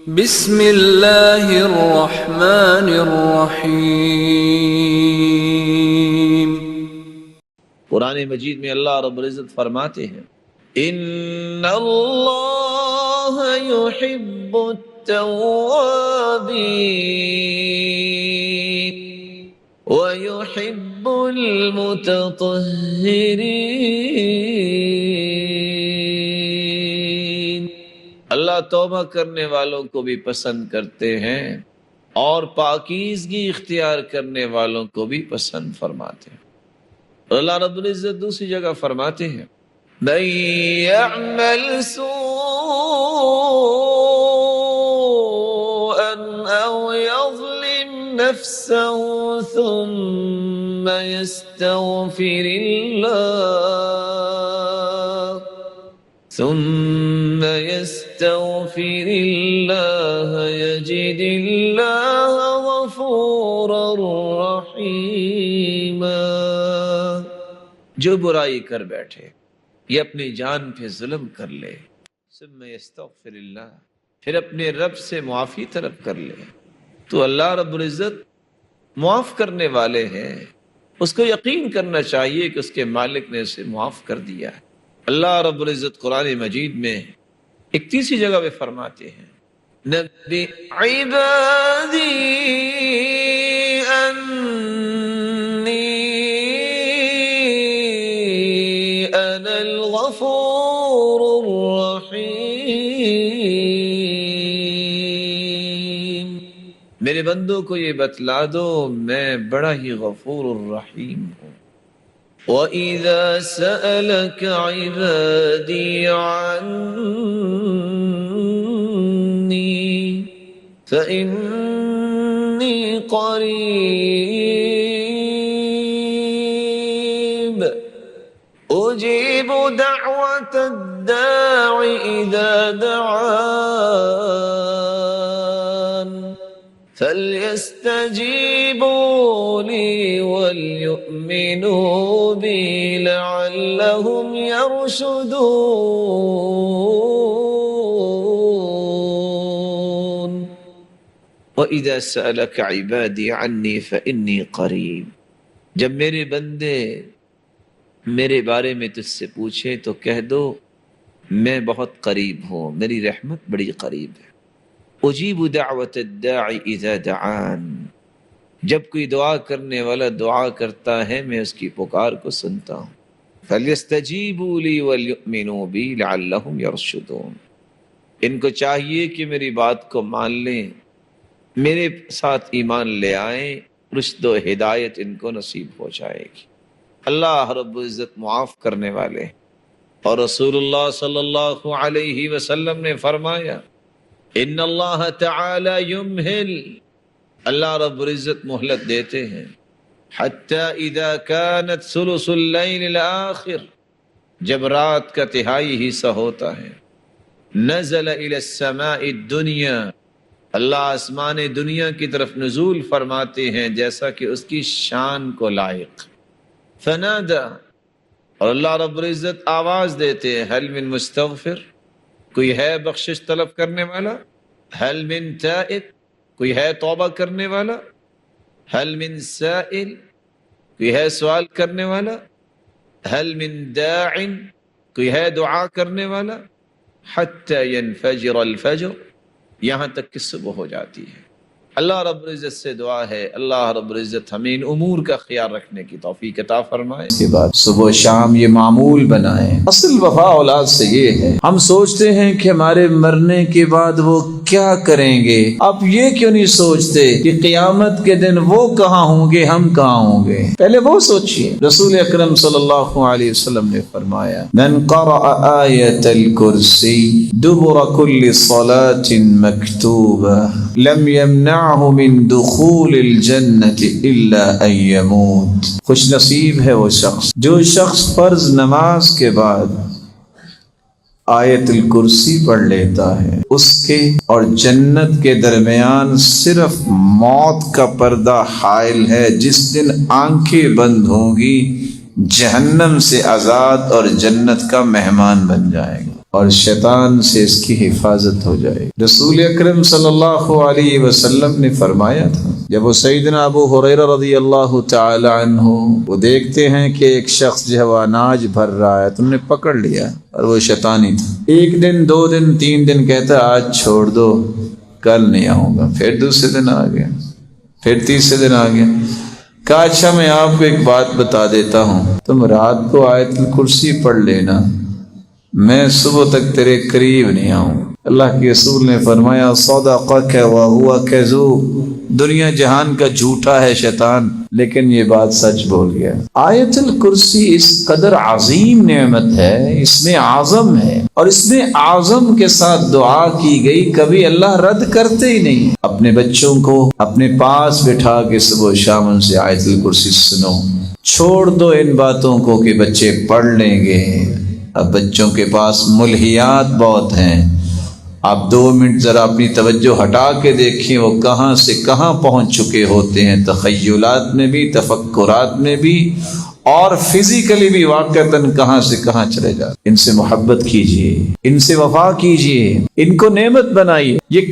بسم اللہ الرحمن الرحیم۔ قرآن مجید میں اللہ رب العزت فرماتے ہیں ان اللہ یحب التوابین ویحب المتطہرین۔ اللہ توبہ کرنے والوں کو بھی پسند کرتے ہیں اور پاکیزگی اختیار کرنے والوں کو بھی پسند فرماتے ہیں۔ اللہ رب العزت دوسری جگہ فرماتے ہیں من يعمل سوءا او يظلم نفسه ثم يستغفر الله يجد الله غفورا رحيما۔ جو برائی کر بیٹھے یہ اپنی جان پہ ظلم کر لے، ثم یستغفر اللہ، پھر اپنے رب سے معافی طلب کر لے، تو اللہ رب العزت معاف کرنے والے ہیں۔ اس کو یقین کرنا چاہیے کہ اس کے مالک نے اسے معاف کر دیا ہے۔ اللہ رب العزت قرآن مجید میں ایک تیسری جگہ پہ فرماتے ہیں نبی عبادی انا الغفور الرحیم، میرے بندوں کو یہ بتلا دو میں بڑا ہی غفور الرحیم ہوں۔ وَإِذَا سَأَلَكَ عِبَادِي عَنِّي فَإِنِّي قَرِيبٌ أُجِيبُ دَعْوَةَ الدَّاعِ إِذَا دَعَانِ فَلْيَسْتَجِيبُوا لِي وَلْيُؤْمِنُوا بِي لَعَلَّهُمْ يَرْشُدُونَ۔ وَإِذَا سَأَلَكَ عِبَادِي عَنِّي فَإِنِّي قَرِيبٌ، جب میرے بندے میرے بارے میں تجھ سے پوچھیں تو کہہ دو میں بہت قریب ہوں، میری رحمت بڑی قریب ہے۔ اجیب دعوت الداعی اذا دعان، جب کوئی دعا کرنے والا دعا کرتا ہے میں اس کی پکار کو سنتا ہوں۔ فَلْيَسْتَجِيبُوا لِي وَلْيُؤْمِنُوا بِي لَعَلَّهُمْ يَرْشُدُونَ، ان کو چاہیے کہ میری بات کو مان لیں، میرے ساتھ ایمان لے آئیں، رشد و ہدایت ان کو نصیب ہو جائے گی۔ اللہ رب العزت معاف کرنے والے، اور رسول اللہ صلی اللہ علیہ وسلم نے فرمایا ان اللہ تعالی یمہل، اللہ رب العزت مہلت دیتے ہیں حتی اذا كانت ثلث اللیل الاخر، جب رات کا تہائی حصہ ہوتا ہے، نزل الى السماء الدنیا، اللہ آسمان دنیا کی طرف نزول فرماتے ہیں جیسا کہ اس کی شان کو لائق، فنادى، اور اللہ رب العزت آواز دیتے ہیں حل من مستغفر، کوئی ہے بخشش طلب کرنے والا، حل من تائب، کوئی ہے توبہ کرنے والا، حل من سائل، کوئی ہے سوال کرنے والا، حل من داع، کوئی ہے دعا کرنے والا، حتی ینفجر الفجر، یہاں تک کہ صبح ہو جاتی ہے۔ اللہ رب العزت سے دعا ہے اللہ رب العزت ہمیں ان امور کا خیال رکھنے کی توفیق عطا فرمائے۔ اس کے بعد صبح و شام یہ معمول بنائیں۔ اصل وفا اولاد سے یہ ہے، ہم سوچتے ہیں کہ ہمارے مرنے کے بعد وہ کیا کریں گے، اب یہ کیوں نہیں سوچتے کہ قیامت کے دن وہ کہاں ہوں گے، ہم کہاں ہوں گے، پہلے وہ سوچئے۔ رسول اکرم صلی اللہ علیہ وسلم نے فرمایا من قرأ آیت الکرسی دبر کل صلاة مکتوبہ لم یمنع من دخول الجنت الا ان يموت، خوش نصیب ہے وہ شخص جو شخص فرض نماز کے بعد آیت الکرسی پڑھ لیتا ہے، اس کے اور جنت کے درمیان صرف موت کا پردہ حائل ہے، جس دن آنکھیں بند ہوں گی جہنم سے آزاد اور جنت کا مہمان بن جائے گا۔ اور شیطان سے اس کی حفاظت ہو جائے۔ رسول اکرم صلی اللہ علیہ وسلم نے فرمایا تھا، جب وہ سیدنا ابو ہریرہ رضی اللہ تعالی عنہ وہ دیکھتے ہیں کہ ایک شخص جو ہے وہ اناج بھر رہا ہے، تم نے پکڑ لیا اور وہ شیطانی تھا، ایک دن 2 دن 3 دن کہتا آج چھوڑ دو، کل نہیں آؤں گا، پھر دوسرے دن آ گیا، پھر تیسرے دن آ گیا، کہا اچھا میں آپ کو ایک بات بتا دیتا ہوں، تم رات کو آیت الکرسی پڑھ لینا، میں صبح تک تیرے قریب نہیں آؤں۔ اللہ کے رسول نے فرمایا صدقک وہو کذوب، دنیا جہان کا جھوٹا ہے شیطان، لیکن یہ بات سچ بول گیا۔ آیت الکرسی اس قدر عظیم نعمت ہے، اس میں اعظم ہے، اور اس میں اعظم کے ساتھ دعا کی گئی، کبھی اللہ رد کرتے ہی نہیں۔ اپنے بچوں کو اپنے پاس بٹھا کے صبح و شام ان سے آیت الکرسی سنو، چھوڑ دو ان باتوں کو کہ بچے پڑھ لیں گے۔ اب بچوں کے پاس ملہیات بہت ہیں، آپ 2 منٹ ذرا اپنی توجہ ہٹا کے دیکھیں وہ کہاں سے کہاں پہنچ چکے ہوتے ہیں، تخیلات میں بھی، تفکرات میں بھی، اور فزیکلی بھی واقعتاً کہاں سے کہاں چلے جاتے۔ ان سے محبت کیجئے، ان سے وفا کیجئے، ان کو نعمت بنائیے۔ یہ